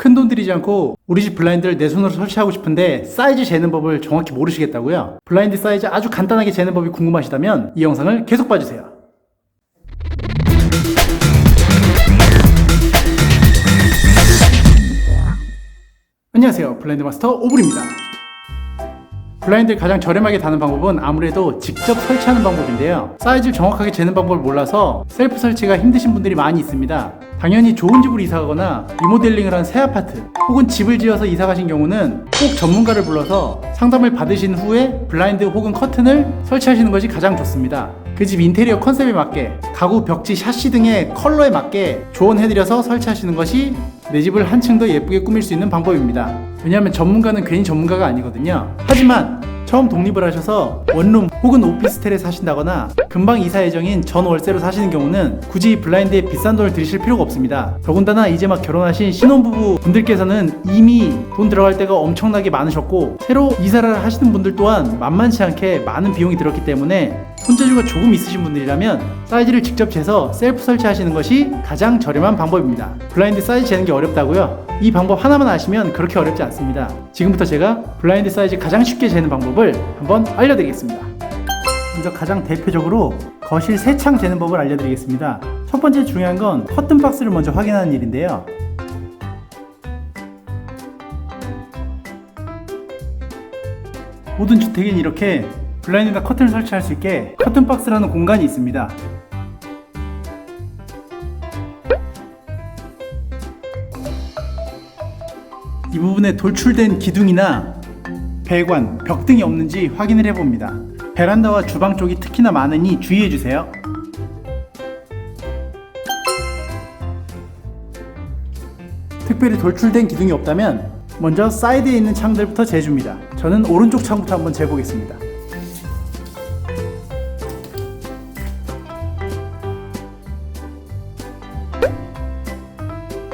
큰돈 들이지 않고 우리 집 블라인드를 내 손으로 설치하고 싶은데 사이즈 재는 법을 정확히 모르시겠다고요? 블라인드 사이즈 아주 간단하게 재는 법이 궁금하시다면 이 영상을 계속 봐주세요. 안녕하세요, 블라인드 마스터 오블입니다. 블라인드를 가장 저렴하게 다는 방법은 아무래도 직접 설치하는 방법인데요, 사이즈를 정확하게 재는 방법을 몰라서 셀프 설치가 힘드신 분들이 많이 있습니다. 당연히 좋은 집으로 이사가거나 리모델링을 한 새 아파트 혹은 집을 지어서 이사 가신 경우는 꼭 전문가를 불러서 상담을 받으신 후에 블라인드 혹은 커튼을 설치하시는 것이 가장 좋습니다. 그 집 인테리어 컨셉에 맞게 가구, 벽지, 샤시 등의 컬러에 맞게 조언해드려서 설치하시는 것이 내 집을 한층 더 예쁘게 꾸밀 수 있는 방법입니다. 왜냐하면 전문가는 괜히 전문가가 아니거든요. 하지만 처음 독립을 하셔서 원룸 혹은 오피스텔에 사신다거나 금방 이사 예정인 전월세로 사시는 경우는 굳이 블라인드에 비싼 돈을 들이실 필요가 없습니다. 더군다나 이제 막 결혼하신 신혼부부 분들께서는 이미 돈 들어갈 때가 엄청나게 많으셨고 새로 이사를 하시는 분들 또한 만만치 않게 많은 비용이 들었기 때문에 손재주가 조금 있으신 분들이라면 사이즈를 직접 재서 셀프 설치하시는 것이 가장 저렴한 방법입니다. 블라인드 사이즈 재는 게 어렵다고요? 이 방법 하나만 아시면 그렇게 어렵지 않습니다. 지금부터 제가 블라인드 사이즈 가장 쉽게 재는 방법을 한번 알려드리겠습니다. 먼저 가장 대표적으로 거실 세창 재는 법을 알려드리겠습니다. 첫 번째 중요한 건 커튼 박스를 먼저 확인하는 일인데요, 모든 주택엔 이렇게 블라인드나 커튼을 설치할 수 있게 커튼 박스라는 공간이 있습니다. 이 부분에 돌출된 기둥이나 배관, 벽 등이 없는지 확인을 해봅니다. 베란다와 주방 쪽이 특히나 많으니 주의해주세요. 특별히 돌출된 기둥이 없다면 먼저 사이드에 있는 창들부터 재줍니다. 저는 오른쪽 창부터 한번 재보겠습니다.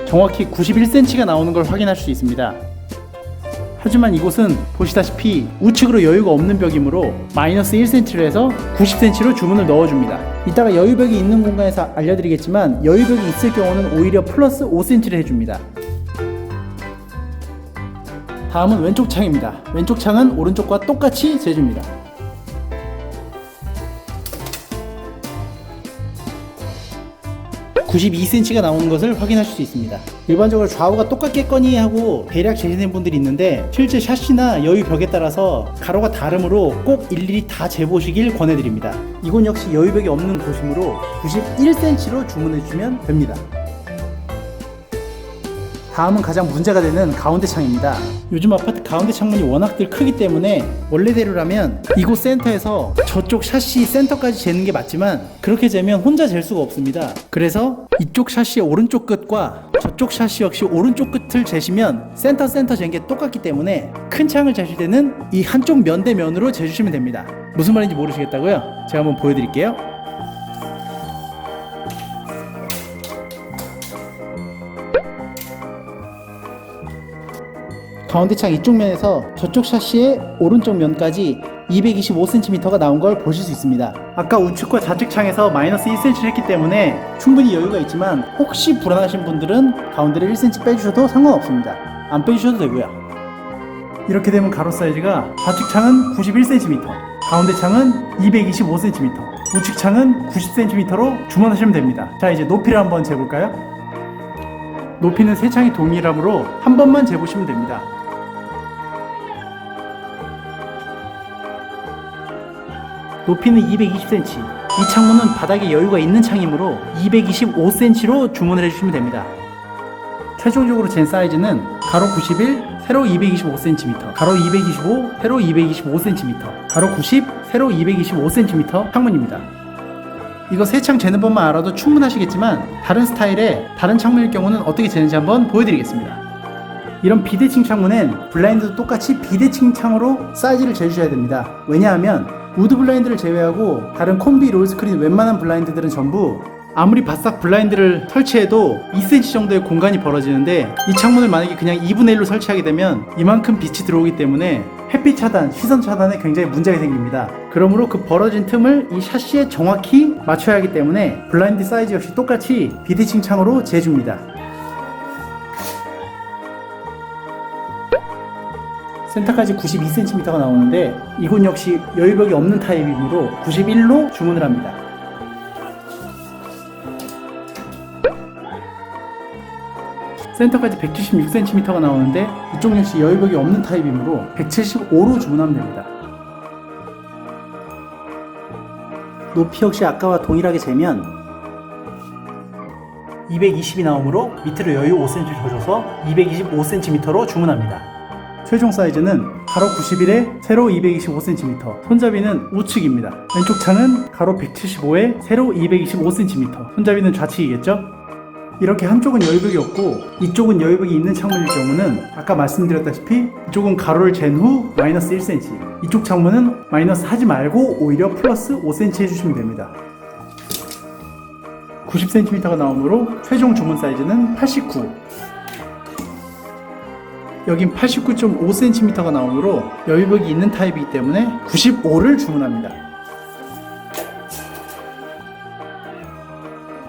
정확히 91cm가 나오는 걸 확인할 수 있습니다. 하지만 이곳은 보시다시피 우측으로 여유가 없는 벽이므로 마이너스 1cm를 해서 90cm로 주문을 넣어줍니다. 이따가 여유벽이 있는 공간에서 알려드리겠지만 여유벽이 있을 경우는 오히려 플러스 5cm를 해줍니다. 다음은 왼쪽 창입니다. 왼쪽 창은 오른쪽과 똑같이 재줍니다. (92cm가) 나오는 것을 확인하실 수 있습니다. 일반적으로 좌우가 똑같겠거니 하고 대략 재시는 분들이 있는데 실제 샤시나 여유벽에 따라서 가로가 다르므로 꼭 일일이 다 재보시길 권해드립니다. 이곳 역시 여유벽이 없는 곳이므로 91cm로 주문해주시면 됩니다. 다음은 가장 문제가 되는 가운데 창입니다. 요즘 아파트 가운데 창문이 워낙들 크기 때문에 원래대로라면 이곳 센터에서 저쪽 샤시 센터까지 재는 게 맞지만 그렇게 재면 혼자 잴 수가 없습니다. 그래서 이쪽 샤시의 오른쪽 끝과 저쪽 샤시 역시 오른쪽 끝을 재시면 센터 잰 게 똑같기 때문에 큰 창을 재실 때는 이 한쪽 면 대 면으로 재주시면 됩니다. 무슨 말인지 모르시겠다고요? 제가 한번 보여드릴게요. 가운데 창 이쪽 면에서 저쪽 샤시의 오른쪽 면까지 225cm가 나온 걸 보실 수 있습니다. 아까 우측과 좌측 창에서 마이너스 1cm를 했기 때문에 충분히 여유가 있지만 혹시 불안하신 분들은 가운데를 1cm 빼주셔도 상관없습니다. 안 빼주셔도 되고요. 이렇게 되면 가로 사이즈가 좌측 창은 91cm, 가운데 창은 225cm, 우측 창은 90cm로 주문하시면 됩니다. 자, 이제 높이를 한번 재볼까요? 높이는 세 창이 동일하므로 한 번만 재보시면 됩니다. 높이는 220cm, 이 창문은 바닥에 여유가 있는 창이므로 225cm로 주문을 해주시면 됩니다. 최종적으로 잰 사이즈는 가로 91, 세로 225cm, 가로 225, 세로 225cm, 가로 90, 세로 225cm 창문입니다. 이거 세 창 재는 법만 알아도 충분하시겠지만 다른 스타일의 다른 창문일 경우는 어떻게 재는지 한번 보여드리겠습니다. 이런 비대칭 창문엔 블라인드도 똑같이 비대칭 창으로 사이즈를 재주셔야 됩니다. 왜냐하면 우드 블라인드를 제외하고 다른 콤비, 롤스크린 웬만한 블라인드들은 전부 아무리 바싹 블라인드를 설치해도 2cm 정도의 공간이 벌어지는데 이 창문을 만약에 그냥 2분의 1로 설치하게 되면 이만큼 빛이 들어오기 때문에 햇빛 차단, 시선 차단에 굉장히 문제가 생깁니다. 그러므로 그 벌어진 틈을 이 샤시에 정확히 맞춰야 하기 때문에 블라인드 사이즈 역시 똑같이 비대칭 창으로 재줍니다. 센터까지 92cm가 나오는데 이곳 역시 여유벽이 없는 타입이므로 91로 주문을 합니다. 센터까지 176cm가 나오는데 이쪽 역시 여유벽이 없는 타입이므로 175로 주문하면 됩니다. 높이 역시 아까와 동일하게 재면 220이 나오므로 밑으로 여유 5cm 줘줘서 225cm로 주문합니다. 최종 사이즈는 가로 91에 세로 225cm, 손잡이는 우측입니다. 왼쪽 창은 가로 175에 세로 225cm, 손잡이는 좌측이겠죠? 이렇게 한쪽은 여유벽이 없고 이쪽은 여유벽이 있는 창문일 경우는 아까 말씀드렸다시피 이쪽은 가로를 잰 후 마이너스 1cm, 이쪽 창문은 마이너스 하지 말고 오히려 플러스 5cm 해주시면 됩니다. 90cm가 나오므로 최종 주문 사이즈는 89. 여긴 89.5cm가 나오므로 여유벽이 있는 타입이기 때문에 95를 주문합니다.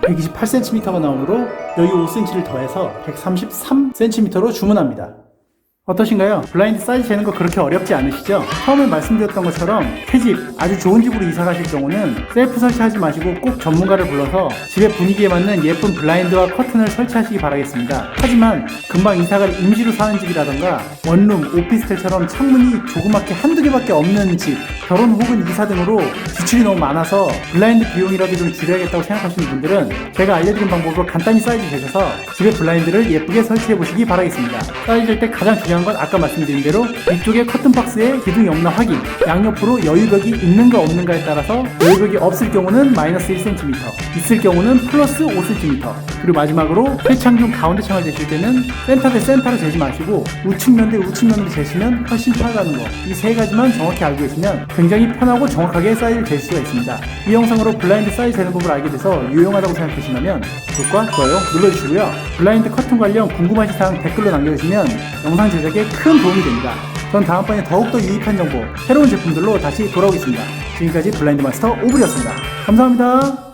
128cm가 나오므로 여유 5cm를 더해서 133cm로 주문합니다. 어떠신가요? 블라인드 사이즈 재는 거 그렇게 어렵지 않으시죠? 처음에 말씀드렸던 것처럼 새집, 아주 좋은 집으로 이사 가실 경우는 셀프 설치하지 마시고 꼭 전문가를 불러서 집의 분위기에 맞는 예쁜 블라인드와 커튼을 설치하시기 바라겠습니다. 하지만 금방 이사갈 임시로 사는 집이라던가 원룸, 오피스텔처럼 창문이 조그맣게 한두 개밖에 없는 집, 결혼 혹은 이사 등으로 지출이 너무 많아서 블라인드 비용이라도 좀 줄여야겠다고 생각하시는 분들은 제가 알려드린 방법으로 간단히 사이즈 재셔서 집에 블라인드를 예쁘게 설치해 보시기 바라겠습니다. 사이즈 잴 때 가장 중요한 건 아까 말씀드린 대로 위쪽에 커튼 박스에 기둥이 없나 확인, 양옆으로 여유벽이 있는가 없는가에 따라서 여유벽이 없을 경우는 마이너스 1cm, 있을 경우는 플러스 5cm, 그리고 마지막으로 폐창 중 가운데 창을 재실 때는 센터 대 센터로 재지 마시고 우측면 대 우측면으로 재시면 훨씬 편하다는 거, 이 세 가지만 정확히 알고 계시면 굉장히 편하고 정확하게 사이즈를 잴 수가 있습니다. 이 영상으로 블라인드 사이즈 재는 법을 알게 돼서 유용하다고 생각되신다면 구독과 좋아요 눌러주시고요. 블라인드 커튼 관련 궁금하신 사항 댓글로 남겨주시면 영상 제작에 큰 도움이 됩니다. 전 다음번에 더욱더 유익한 정보, 새로운 제품들로 다시 돌아오겠습니다. 지금까지 블라인드 마스터 오블이었습니다. 감사합니다.